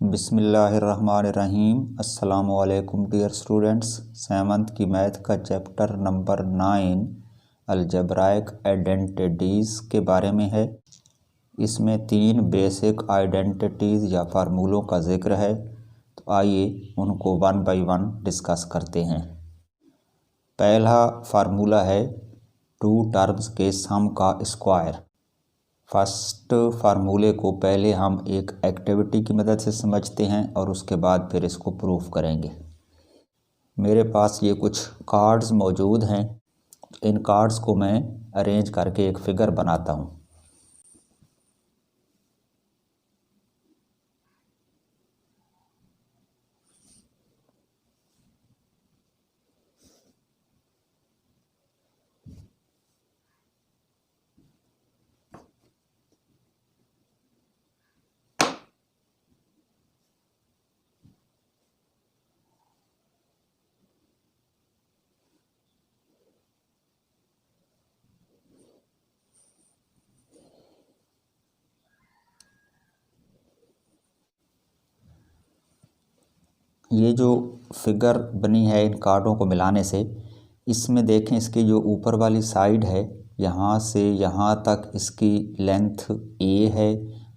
बिस्मिल्लाहिर्रहमानिर्रहीम। अस्सलामुअलैकुम dear students. Seventh की मैथ का चैप्टर नंबर 9 अलजेब्राइक आइडेंटिटीज़ के बारे में है। इसमें 3 बेसिक आइडेंटिटीज़ या फार्मूलों का जिक्र है, तो आइए उनको वन बाय वन डिस्कस करते हैं। पहला फार्मूला है 2 टर्म्स के सम का स्क्वायर। फर्स्ट फार्मूले को पहले हम एक एक्टिविटी की मदद से समझते हैं और उसके बाद फिर इसको प्रूफ करेंगे। मेरे पास ये कुछ कार्ड्स मौजूद हैं। इन कार्ड्स को मैं अरेंज करके एक फिगर बनाता हूँ। ये जो फिगर बनी है इन कार्डों को मिलाने से, इसमें देखें इसकी जो ऊपर वाली साइड है, यहाँ से यहाँ तक इसकी लेंथ ए है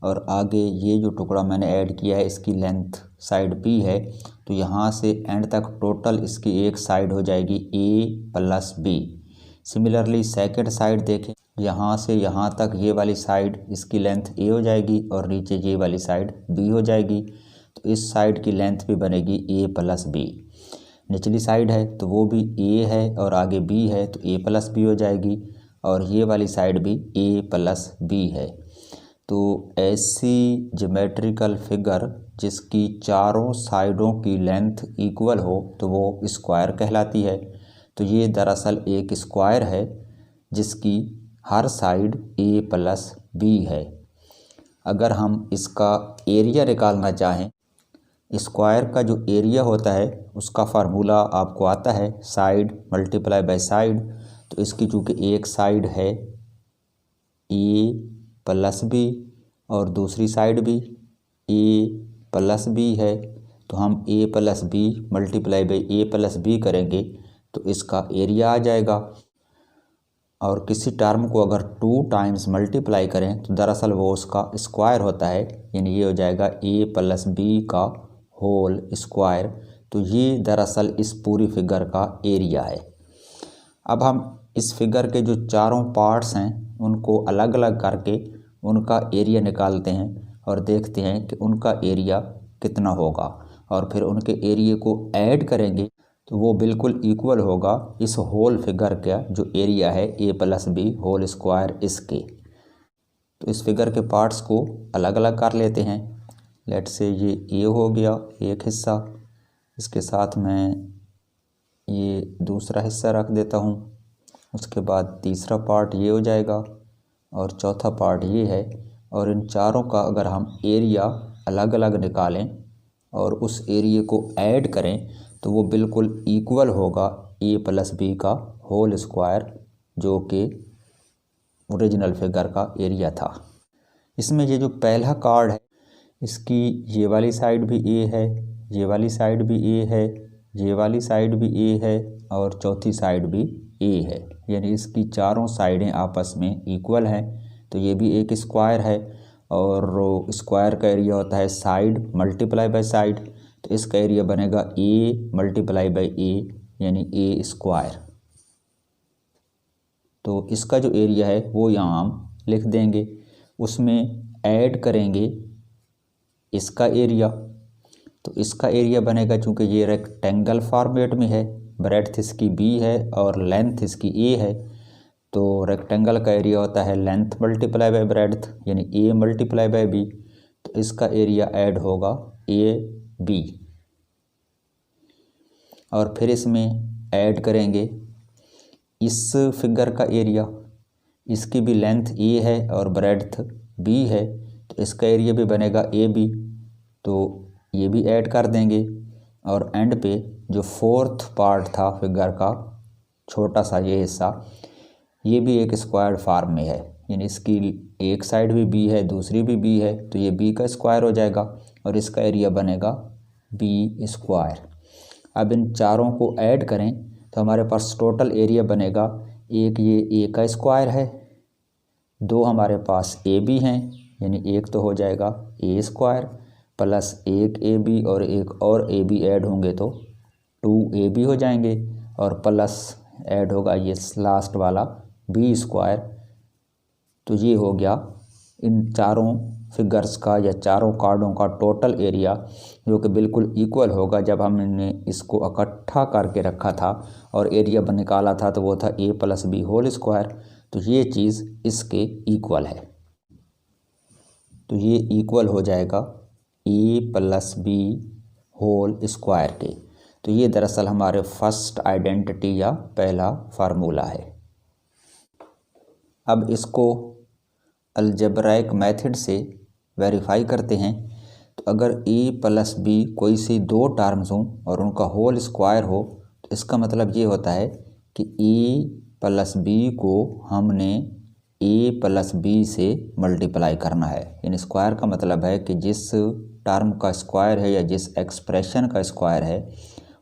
और आगे ये जो टुकड़ा मैंने ऐड किया है इसकी लेंथ साइड बी है। तो यहाँ से एंड तक टोटल इसकी एक साइड हो जाएगी A plus B. Similarly second side देखें, यहाँ से यहाँ तक ये वाली साइड इसकी लेंथ ए हो जाएगी और नीचे ये वाली साइड बी हो जाएगी। तो इस साइड की लेंथ भी बनेगी ए प्लस बी। निचली साइड है तो वो भी ए है और आगे बी है तो ए प्लस बी हो जाएगी और ये वाली साइड भी ए प्लस बी है। तो ऐसी ज्योमेट्रिकल फिगर जिसकी चारों साइडों की लेंथ इक्वल हो तो वो स्क्वायर कहलाती है। तो ये दरअसल एक स्क्वायर है जिसकी हर साइड ए प्लस बी है। अगर हम इसका एरिया निकालना चाहें, स्क्वायर का जो एरिया होता है उसका फार्मूला आपको आता है साइड मल्टीप्लाई बाय साइड। तो इसकी चूँकि एक साइड है ए प्लस बी और दूसरी साइड भी ए प्लस बी है, तो हम A plus B multiply by A plus B करेंगे तो इसका एरिया आ जाएगा। और किसी टर्म को अगर 2 टाइम्स मल्टीप्लाई करें तो दरअसल वो उसका स्क्वायर होता है, यानी ये हो जाएगा ए प्लस बी का होल स्क्वायर। तो ये दरअसल इस पूरी फिगर का एरिया है। अब हम इस फिगर के जो चारों पार्ट्स हैं उनको अलग अलग करके उनका एरिया निकालते हैं और देखते हैं कि उनका एरिया कितना होगा, और फिर उनके एरिया को ऐड करेंगे तो वो बिल्कुल इक्वल होगा इस होल फिगर का जो एरिया है ए प्लस बी होल स्क्वायर इसके। तो इस फिगर के पार्ट्स को अलग अलग कर लेते हैं। लेट से ये ए हो गया एक हिस्सा, इसके साथ मैं ये दूसरा हिस्सा रख देता हूँ। उसके बाद तीसरा पार्ट ये हो जाएगा और चौथा पार्ट ये है। और इन चारों का अगर हम एरिया अलग अलग निकालें और उस एरिया को ऐड करें तो वो बिल्कुल इक्वल होगा ए प्लस बी का होल स्क्वायर, जो कि ओरिजिनल फिगर का एरिया था। इसमें ये जो पहला कार्ड है इसकी ये वाली साइड भी ए है, ये वाली साइड भी ए है, ये वाली साइड भी ए है और चौथी साइड भी ए है, यानी इसकी चारों साइडें आपस में इक्वल हैं। तो ये भी एक स्क्वायर है और स्क्वायर का एरिया होता है साइड मल्टीप्लाई बाय साइड। तो इसका एरिया बनेगा ए मल्टीप्लाई बाय ए, यानी ए स्क्वायर। तो इसका जो एरिया है वो यहाँ हम लिख देंगे। उसमें ऐड करेंगे इसका एरिया, तो इसका एरिया बनेगा, चूँकि ये रेक्टेंगल फॉर्मेट में है, ब्रेड्थ इसकी बी है और लेंथ इसकी ए है। तो रेक्टेंगल का एरिया होता है लेंथ मल्टीप्लाई बाय ब्रेड्थ, यानी ए मल्टीप्लाई बाय बी। तो इसका एरिया ऐड होगा ए बी। और फिर इसमें ऐड करेंगे इस फिगर का एरिया, इसकी भी लेंथ ए है और ब्रेड्थ बी है, तो इसका एरिया भी बनेगा ए बी। तो ये भी ऐड कर देंगे और एंड पे जो फोर्थ पार्ट था फिगर का छोटा सा ये हिस्सा, ये भी एक स्क्वायर फॉर्म में है, यानी इसकी एक साइड भी बी है दूसरी भी बी है, तो ये बी का स्क्वायर हो जाएगा। और इसका एरिया बनेगा बी स्क्वायर। अब इन चारों को ऐड करें तो हमारे पास टोटल एरिया बनेगा, एक ये ए का स्क्वायर है, दो हमारे पास ए बी हैं, यानी एक तो हो जाएगा ए स्क्वायर प्लस एक ए बी और एक और ए बी ऐड होंगे तो 2ab हो जाएंगे, और प्लस ऐड होगा ये लास्ट वाला बी स्क्वायर। तो ये हो गया इन चारों फिगर्स का या चारों कार्डों का टोटल एरिया, जो कि बिल्कुल इक्वल होगा। जब हमने इसको इकट्ठा करके रखा था और एरिया निकाला था तो वो था a plus B whole square. तो ये चीज़ इसके इक्वल है, तो ये इक्वल हो जाएगा a plus B whole square के। तो ये दरअसल हमारे फर्स्ट आइडेंटिटी या पहला फार्मूला है। अब इसको अलजेब्राइक मेथड से वेरीफाई करते हैं। तो अगर a प्लस बी कोई सी दो टर्म्स हों और उनका होल स्क्वायर हो, तो इसका मतलब ये होता है कि a प्लस बी को हमने a प्लस बी से मल्टीप्लाई करना है। यानी स्क्वायर का मतलब है कि जिस टर्म का स्क्वायर है या जिस एक्सप्रेशन का स्क्वायर है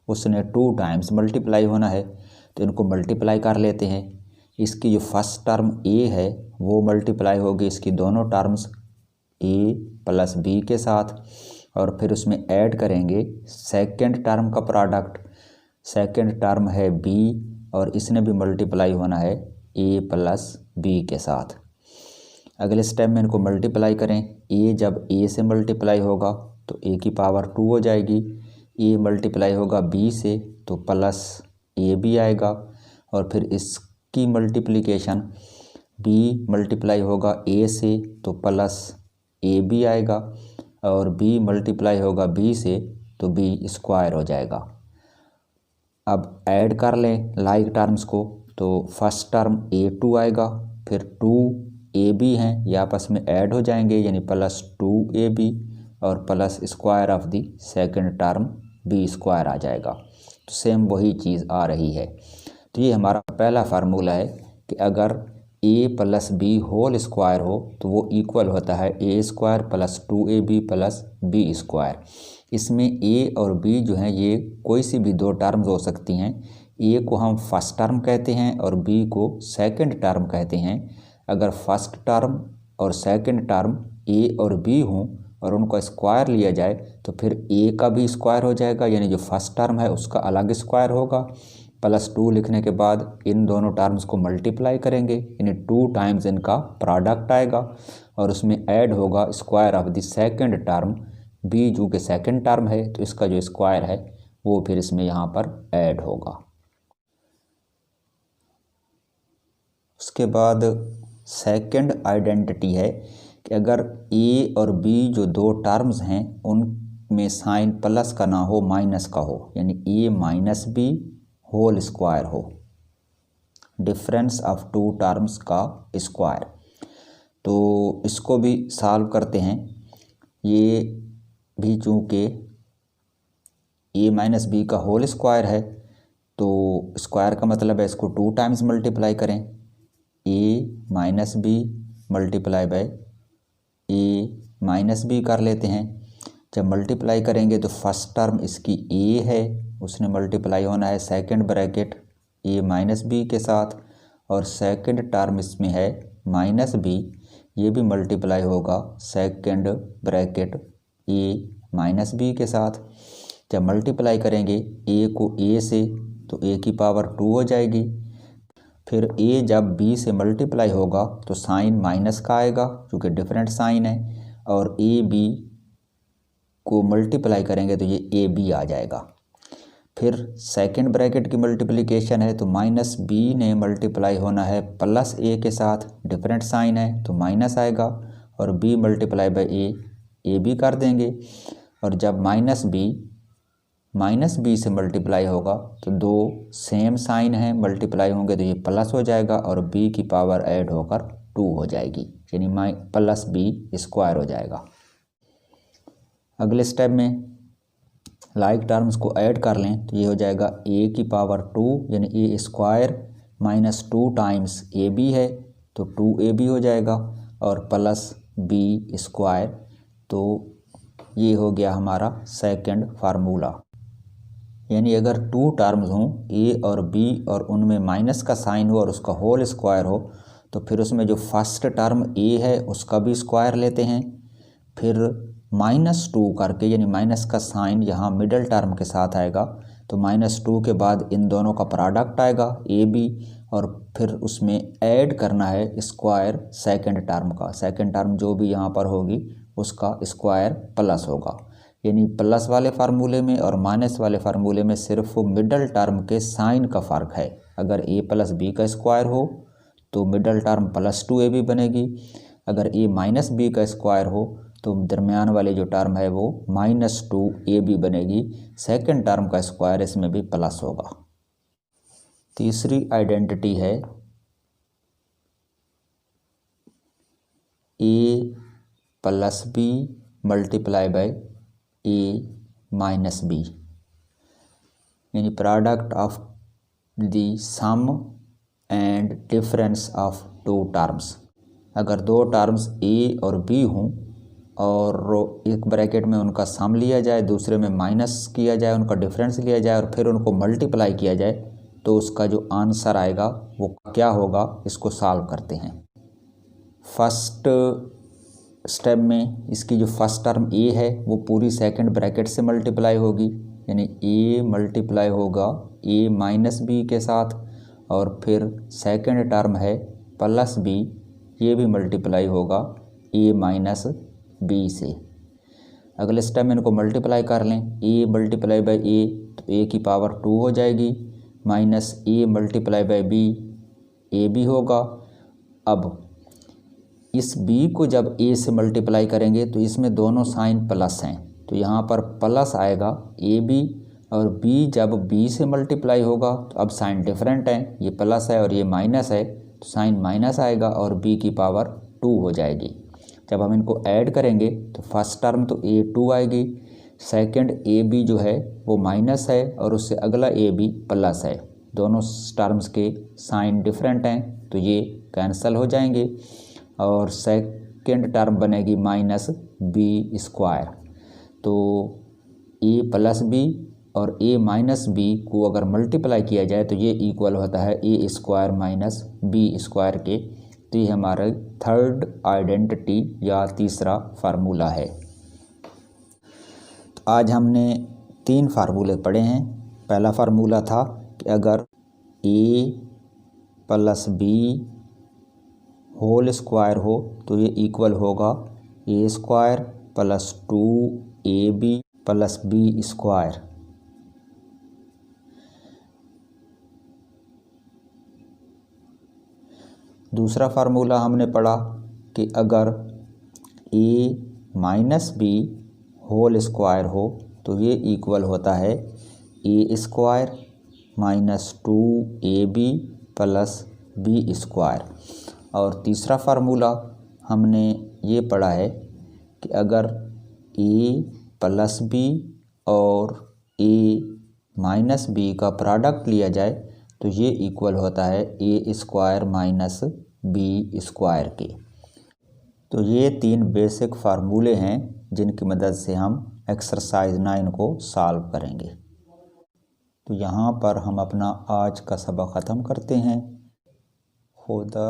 उसने 2 टाइम्स मल्टीप्लाई होना है। तो इनको मल्टीप्लाई कर लेते हैं। इसकी जो फर्स्ट टर्म a है वो मल्टीप्लाई होगी इसकी दोनों टर्म्स a प्लस बी के साथ, और फिर उसमें ऐड करेंगे सेकंड टर्म का प्रोडक्ट। सेकंड टर्म है b और इसने भी मल्टीप्लाई होना है a प्लस बी के साथ। अगले स्टेप में इनको मल्टीप्लाई करें। a जब a से मल्टीप्लाई होगा तो a की पावर 2 हो जाएगी, a मल्टीप्लाई होगा b से तो प्लस a भी आएगा, और फिर इसकी मल्टीप्लिकेशन b मल्टीप्लाई होगा a से तो प्लस a भी आएगा, और b मल्टीप्लाई होगा b से तो b स्क्वायर हो जाएगा। अब ऐड कर लें लाइक टर्म्स को, तो फर्स्ट टर्म a2 आएगा, फिर 2ab हैं, ये आपस में ऐड हो जाएंगे यानी प्लस 2ab और plus square of the second term b square आ जाएगा। तो सेम वही चीज़ आ रही है। तो ये हमारा पहला फार्मूला है कि अगर a plus B whole square हो तो वो इक्वल होता है a square plus 2ab plus B square. इसमें a और b जो हैं ये कोई सी भी दो टर्म्स हो सकती हैं। a को हम फर्स्ट टर्म कहते हैं और b को सेकंड टर्म कहते हैं। अगर फर्स्ट टर्म और सेकंड टर्म a और b हों और उनका स्क्वायर लिया जाए तो फिर a का भी स्क्वायर हो जाएगा, यानी जो फर्स्ट टर्म है उसका अलग स्क्वायर होगा। प्लस 2 लिखने के बाद इन दोनों टर्म्स को मल्टीप्लाई करेंगे, यानी 2 टाइम्स इनका प्रोडक्ट आएगा, और उसमें ऐड होगा square of the second term b जो कि सेकंड टर्म है, तो इसका जो स्क्वायर है वो फिर इसमें यहाँ पर ऐड होगा। उसके बाद सेकंड आइडेंटिटी है कि अगर a और b जो दो टर्म्स हैं उनमें साइन प्लस का ना हो माइनस का हो, यानी a minus B whole square हो, डिफरेंस ऑफ 2 टर्म्स का स्क्वायर। तो इसको भी सॉल्व करते हैं। ये भी चूँकि a माइनस बी का होल स्क्वायर है तो स्क्वायर का मतलब है इसको 2 टाइम्स मल्टीप्लाई करें, a minus B multiply by a minus B कर लेते हैं। जब मल्टीप्लाई करेंगे तो फर्स्ट टर्म इसकी a है, उसने मल्टीप्लाई होना है second bracket a minus B के साथ, और सेकंड टर्म इसमें है माइनस b, ये भी मल्टीप्लाई होगा second bracket a minus B के साथ। जब मल्टीप्लाई करेंगे a को a से तो a की पावर 2 हो जाएगी। फिर a जब b से मल्टीप्लाई होगा तो साइन माइनस का आएगा क्योंकि डिफरेंट साइन है, और a b को मल्टीप्लाई करेंगे तो ये ए बी आ जाएगा। फिर सेकंड ब्रैकेट की मल्टीप्लिकेशन है तो माइनस बी ने मल्टीप्लाई होना है प्लस ए के साथ, डिफरेंट साइन है तो माइनस आएगा, और B multiply by A B कर देंगे। और जब माइनस बी से मल्टीप्लाई होगा तो दो सेम साइन है, मल्टीप्लाई होंगे तो ये प्लस हो जाएगा और बी की पावर ऐड होकर 2 हो जाएगी, यानी प्लस बी स्क्वायर हो जाएगा। अगले स्टेप में लाइक टर्म्स को ऐड कर लें तो ये हो जाएगा a की पावर 2 यानी a square minus 2 times A B है तो 2ab हो जाएगा, और प्लस b स्क्वायर तो ये हो गया हमारा सेकंड फार्मूला। यानी अगर टू टर्म्स हों ए और बी और उनमें माइनस का साइन हो और उसका होल स्क्वायर हो, तो फिर उसमें जो फर्स्ट टर्म ए है उसका भी स्क्वायर लेते हैं, फिर -2 करके, यानी माइनस का साइन यहाँ मिडल टर्म के साथ आएगा, तो -2 के बाद इन दोनों का प्रोडक्ट आएगा ए बी, और फिर उसमें ऐड करना है स्क्वायर सेकंड टर्म का। सेकंड टर्म जो भी यहाँ पर होगी उसका स्क्वायर प्लस होगा। यानी प्लस वाले फार्मूले में और माइनस वाले फार्मूले में सिर्फ मिडल टर्म के साइन का फ़र्क है। अगर a प्लस बी का स्क्वायर हो तो मिडल टर्म +2ab बनेगी, अगर a माइनस बी का स्क्वायर हो तो दरमियान वाली जो टर्म है वो -2ab बनेगी। सेकंड टर्म का स्क्वायर इसमें भी प्लस होगा। तीसरी आइडेंटिटी है a plus B multiply by a minus B, यानी product of the sum and difference of two terms. अगर दो टर्म्स a और b हों और एक ब्रैकेट में उनका सम लिया जाए, दूसरे में माइनस किया जाए, उनका डिफरेंस लिया जाए और फिर उनको मल्टीप्लाई किया जाए, तो उसका जो आंसर आएगा वो क्या होगा, इसको सॉल्व करते हैं। फर्स्ट स्टेप में इसकी जो फर्स्ट टर्म a है वो पूरी सेकंड ब्रैकेट से मल्टीप्लाई होगी, यानी a मल्टीप्लाई होगा a माइनस बी के साथ, और फिर सेकंड टर्म है प्लस b, ये भी मल्टीप्लाई होगा a माइनस बी से। अगले स्टेप में इनको मल्टीप्लाई कर लें, a मल्टीप्लाई बाई a तो a की पावर 2 हो जाएगी, minus a multiply by b a भी होगा। अब इस b को जब a से मल्टीप्लाई करेंगे तो इसमें दोनों साइन प्लस हैं, तो यहाँ पर प्लस आएगा ab, और b जब b से मल्टीप्लाई होगा तो अब साइन डिफरेंट है, ये प्लस है और ये माइनस है, तो साइन माइनस आएगा और b की पावर 2 हो जाएगी। जब हम इनको ऐड करेंगे तो फर्स्ट टर्म तो a2 आएगी, सेकंड ab जो है वो माइनस है और उससे अगला ab प्लस है, दोनों टर्म्स के साइन डिफरेंट हैं तो ये कैंसिल हो जाएंगे, और सेकंड टर्म बनेगी माइनस बी स्क्वायर। तो a प्लस बी और a माइनस बी को अगर मल्टीप्लाई किया जाए तो ये इक्वल होता है a square minus B square के। तो ये हमारा थर्ड आइडेंटिटी या तीसरा फार्मूला है। तो आज हमने 3 फार्मूले पढ़े हैं। पहला फार्मूला था कि अगर a plus B whole square हो तो ये इक्वल होगा a square plus 2ab plus B square. दूसरा फार्मूला हमने पढ़ा कि अगर a minus B whole square हो तो ये इक्वल होता है a square minus 2ab plus B square. और तीसरा फार्मूला हमने ये पढ़ा है कि अगर a प्लस बी और a माइनस बी का प्रोडक्ट लिया जाए तो ये इक्वल होता है a square minus B square के। तो ये 3 बेसिक फार्मूले हैं जिनकी मदद से हम एक्सरसाइज 9 को सॉल्व करेंगे। तो यहाँ पर हम अपना आज का सबक ख़त्म करते हैं। खुदा